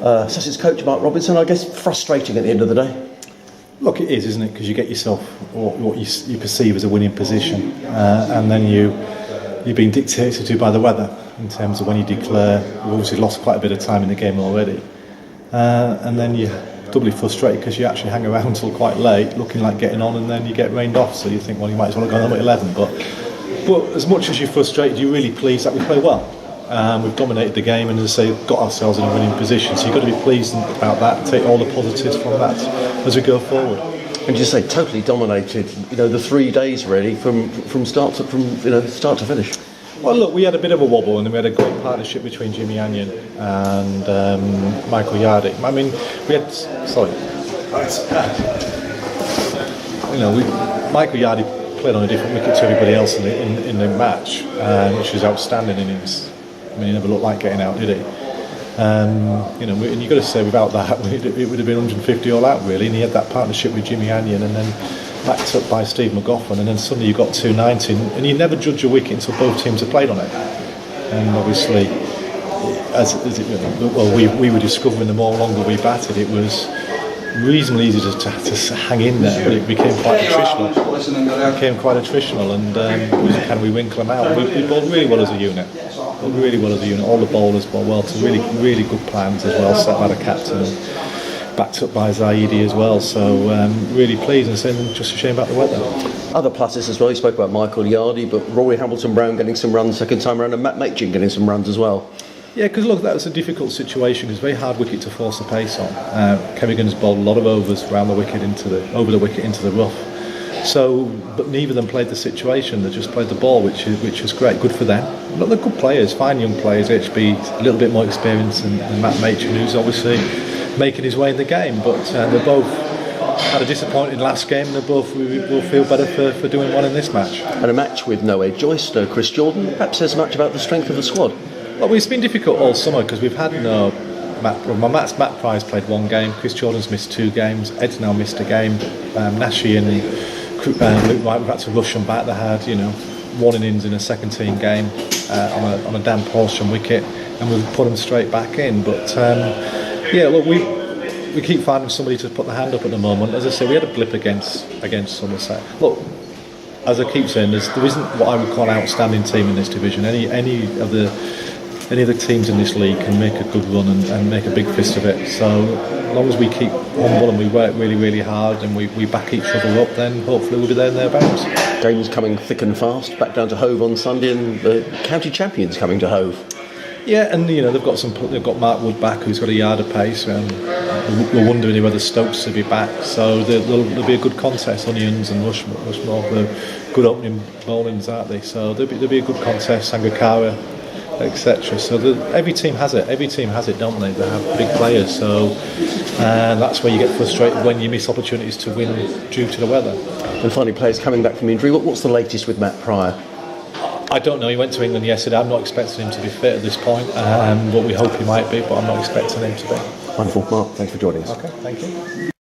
Sussex coach Mark Robinson, I guess frustrating at the end of the day. Look, it is, isn't it? Because you get yourself what you perceive as a winning position, and then you're being dictated to by the weather in terms of when you declare. We've obviously lost quite a bit of time in the game already, and then you're doubly frustrated because you actually hang around until quite late, looking like getting on, and then you get rained off. So you think, well, you might as well have gone home at 11. But as much as you're frustrated, you're really pleased that we play well. We've dominated the game and, as I say, got ourselves in a winning position. So you've got to be pleased about that and take all the positives from that as we go forward. And you say totally dominated. The 3 days really from start to finish. Well, look, we had a bit of a wobble, and then we had a great partnership between Jimmy Anion and Michael Yardy. I mean, we had Michael Yardy played on a different wicket to everybody else in the match, which was outstanding innings. I mean, he never looked like getting out, did he? And you've got to say, without that, it would have been 150 all out, really. And he had that partnership with Jimmy Anion, and then backed up by Steve McGoffin, and then suddenly you got 290, and you never judge a wicket until both teams have played on it. And obviously, we were discovering the more longer we batted, it was reasonably easy to hang in there, but it became quite attritional. And it was can we winkle them out? We bowled really well as a unit. All the bowlers bowled well to really good plans as well, set by the captain, backed up by Zaidi as well. So really pleased, and saying just a shame about the weather. Other pluses as well. You spoke about Michael Yardy, but Rory Hamilton-Brown getting some runs second time around, and Matt Machin getting some runs as well. Yeah, because look, that was a difficult situation. It's a very hard wicket to force the pace on. Kerrigan's bowled a lot of overs around the wicket over the wicket into the rough. So, but neither of them played the situation. They just played the ball, which was great. Good for them. Look, they're good players, fine young players. HB a little bit more experience than Matt Machin, who's obviously making his way in the game. But they both had a disappointing last game, and they both will feel better for doing one in this match. And a match with no Ed Joyce, no Chris Jordan. Perhaps says much about the strength of the squad. Well, it's been difficult all summer because we've had no Matt Price played one game, Chris Jordan's missed 2 games, Ed's now missed a game, Nashi and Luke Wright, we've had to rush them back. They had one innings in a second team game on a damp Horsham wicket, and we've put them straight back in. But look, we keep finding somebody to put the hand up at the moment. As I say, we had a blip against Somerset. Look, as I keep saying, there isn't what I would call an outstanding team in this division. Any of the teams in this league can make a good run and make a big fist of it. So as long as we keep humble and we work really hard and we back each other up, then hopefully we'll be there and thereabouts. Games coming thick and fast. Back down to Hove on Sunday, and the county champions coming to Hove. Yeah, and they've got Mark Wood back, who's got a yard of pace. We're wondering whether Stokes will be back. So there'll be a good contest. Onions and Rushmore, they're good opening bowlings, aren't they? So there'll be a good contest. Sangakkara, etc. So every team has it. Every team has it, don't they? They have big players. So that's where you get frustrated when you miss opportunities to win due to the weather. And finally, players coming back from injury. What's the latest with Matt Pryor? I don't know. He went to England yesterday. I'm not expecting him to be fit at this point, but we hope he might be. But I'm not expecting him to be. Wonderful, Mark. Thanks for joining us. Okay, thank you.